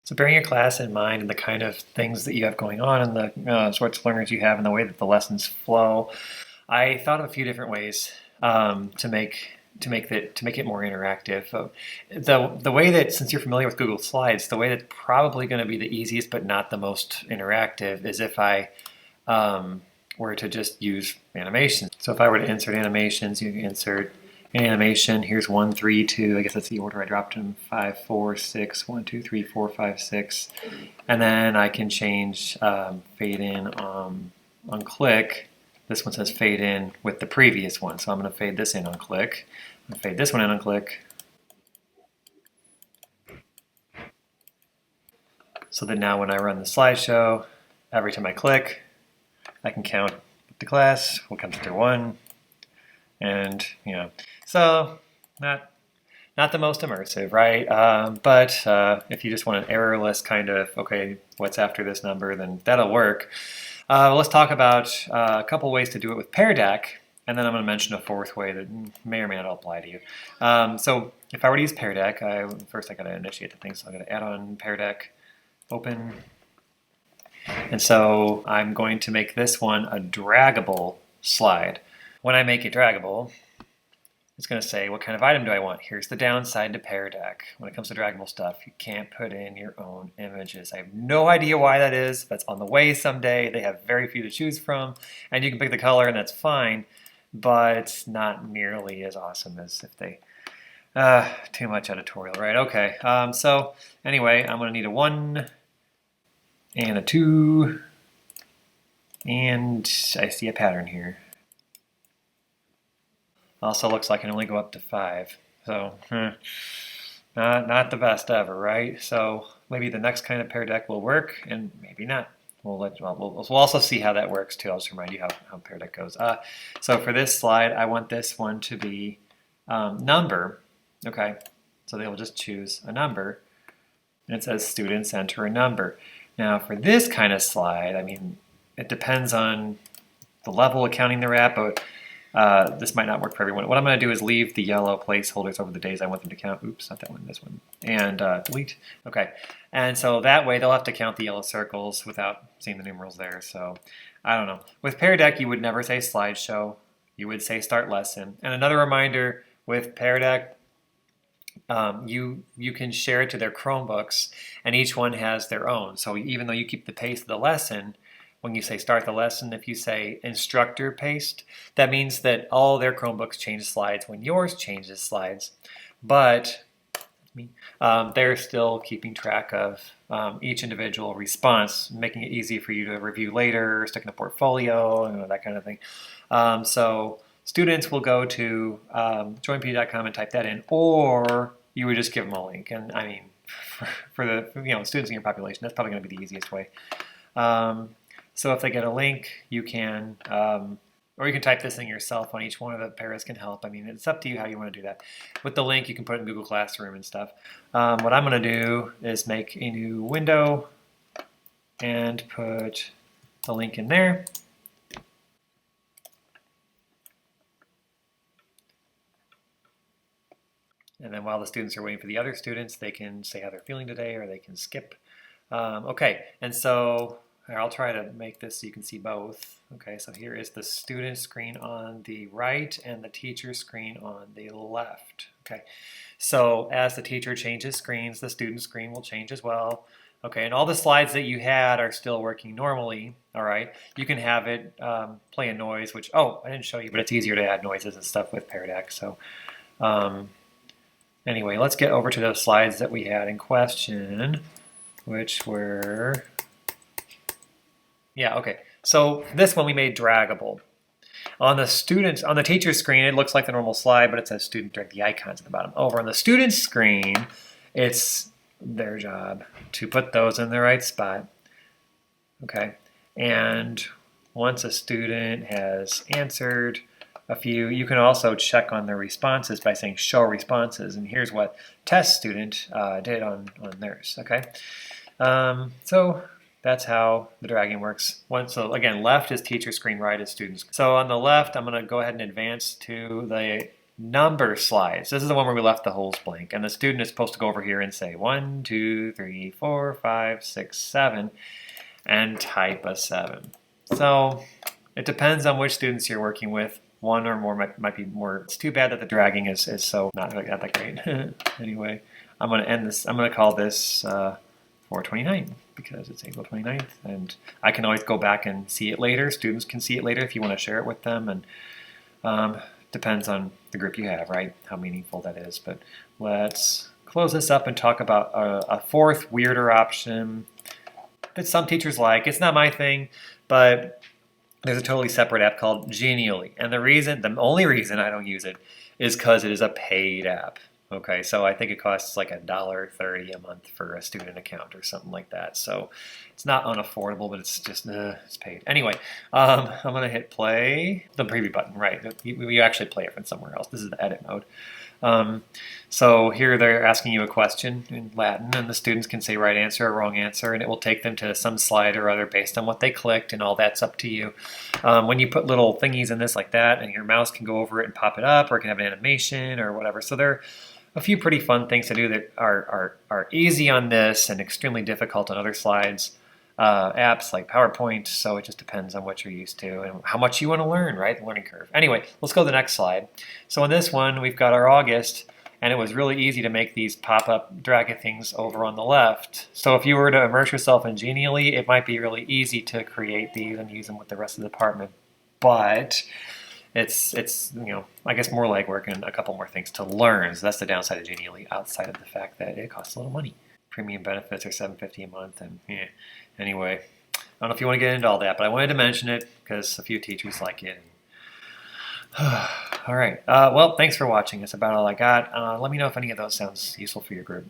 So bearing your class in mind and the kind of things that you have going on and the sorts of learners you have and the way that the lessons flow, I thought of a few different ways to make it more interactive. The way that, since you're familiar with Google Slides, the way that's probably going to be the easiest but not the most interactive is if I were to just use animations. So if I were to insert animations, you can insert an animation. Here's 1, 3, 2. I guess that's the order I dropped them. 5, 4, 6. 1, 2, 3, 4, 5, 6. And then I can change fade in on click. This one says fade in with the previous one. So I'm going to fade this in on click. I'm going to fade this one in on click. So that now when I run the slideshow, every time I click, I can count the class, what comes through 1. And, so not the most immersive, right? But if you just want an errorless kind of, okay, what's after this number, then that'll work. Let's talk about a couple ways to do it with Pear Deck, and then I'm going to mention a fourth way that may or may not apply to you. So if I were to use Pear Deck, first I got to initiate the thing, so I'm going to add on Pear Deck, open. And so I'm going to make this one a draggable slide. When I make it draggable, it's going to say, what kind of item do I want? Here's the downside to Pear Deck. When it comes to draggable stuff, you can't put in your own images. I have no idea why that is. That's on the way someday. They have very few to choose from, and you can pick the color, and that's fine, but it's not nearly as awesome as if they... too much editorial, right? Okay, so anyway, I'm going to need a 1 and a 2, and I see a pattern here. Also looks like I can only go up to 5, so not the best ever, right? So maybe the next kind of Pear Deck will work, and maybe not. We'll also see how that works too. I'll just remind you how Pear Deck goes. So for this slide, I want this one to be number. Okay, so they will just choose a number, and it says students enter a number. Now for this kind of slide, I mean, it depends on the level of counting they're at, but this might not work for everyone. What I'm going to do is leave the yellow placeholders over the days I want them to count. Oops, not that one, this one. And delete. Okay. And so that way they'll have to count the yellow circles without seeing the numerals there. So I don't know. With Pear Deck, you would never say slideshow. You would say start lesson. And another reminder with Pear Deck, you can share it to their Chromebooks, and each one has their own. So even though you keep the pace of the lesson, when you say start the lesson, if you say instructor paste, that means that all their Chromebooks change slides when yours changes slides. But they're still keeping track of each individual response, making it easy for you to review later, stick in a portfolio, that kind of thing. So students will go to joinp.com and type that in, or you would just give them a link. And I mean, for the students in your population, that's probably going to be the easiest way. So if they get a link, you can, or you can type this in yourself on each one of the pairs can help. I mean, it's up to you how you want to do that. With the link, you can put it in Google Classroom and stuff. What I'm going to do is make a new window and put the link in there. And then while the students are waiting for the other students, they can say how they're feeling today, or they can skip. Okay, and so I'll try to make this so you can see both. Okay, so here is the student screen on the right and the teacher screen on the left. Okay, so as the teacher changes screens, the student screen will change as well. Okay, and all the slides that you had are still working normally. All right, you can have it play a noise, which, I didn't show you, but it's easier to add noises and stuff with Pear Deck. So anyway, let's get over to those slides that we had in question, which were... Yeah, okay. So this one we made draggable. On the teacher's screen, it looks like the normal slide, but it says student drag the icons at the bottom. Over on the student's screen, it's their job to put those in the right spot. Okay. And once a student has answered a few, you can also check on their responses by saying show responses. And here's what test student did on theirs. Okay. So that's how the dragging works. So again, left is teacher screen, right is student screen. So on the left, I'm going to go ahead and advance to the number slides. This is the one where we left the holes blank, and the student is supposed to go over here and say 1, 2, 3, 4, 5, 6, 7, and type a 7. So it depends on which students you're working with. One or more might be more. It's too bad that the dragging is so not that great. Anyway, I'm going to end this. I'm going to call this 429 because it's April 29th, and I can always go back and see it later. Students can see it later if you want to share it with them, and depends on the group you have, right? How meaningful that is. But let's close this up and talk about a fourth weirder option that some teachers like. It's not my thing, but there's a totally separate app called Genially. And the only reason I don't use it is because it is a paid app. Okay, so I think it costs like $1.30 a month for a student account or something like that. So it's not unaffordable, but it's just, it's paid. Anyway, I'm going to hit play, the preview button, right. We actually play it from somewhere else. This is the edit mode. So here they're asking you a question in Latin, and the students can say right answer or wrong answer, and it will take them to some slide or other based on what they clicked, and all that's up to you. When you put little thingies in this like that, and your mouse can go over it and pop it up, or it can have an animation or whatever. So there are a few pretty fun things to do that are easy on this and extremely difficult on other slides. Apps like PowerPoint, so it just depends on what you're used to and how much you want to learn, right? The learning curve. Anyway, let's go to the next slide. So on this one, we've got our August, and it was really easy to make these pop-up drag things over on the left. So if you were to immerse yourself in Genially, it might be really easy to create these and use them with the rest of the department. But it's I guess more legwork and a couple more things to learn. So that's the downside of Genially, outside of the fact that it costs a little money. Premium benefits are $7.50 a month, and anyway, I don't know if you want to get into all that, but I wanted to mention it because a few teachers like it. All right, well, thanks for watching. That's about all I got. Let me know if any of those sounds useful for your group.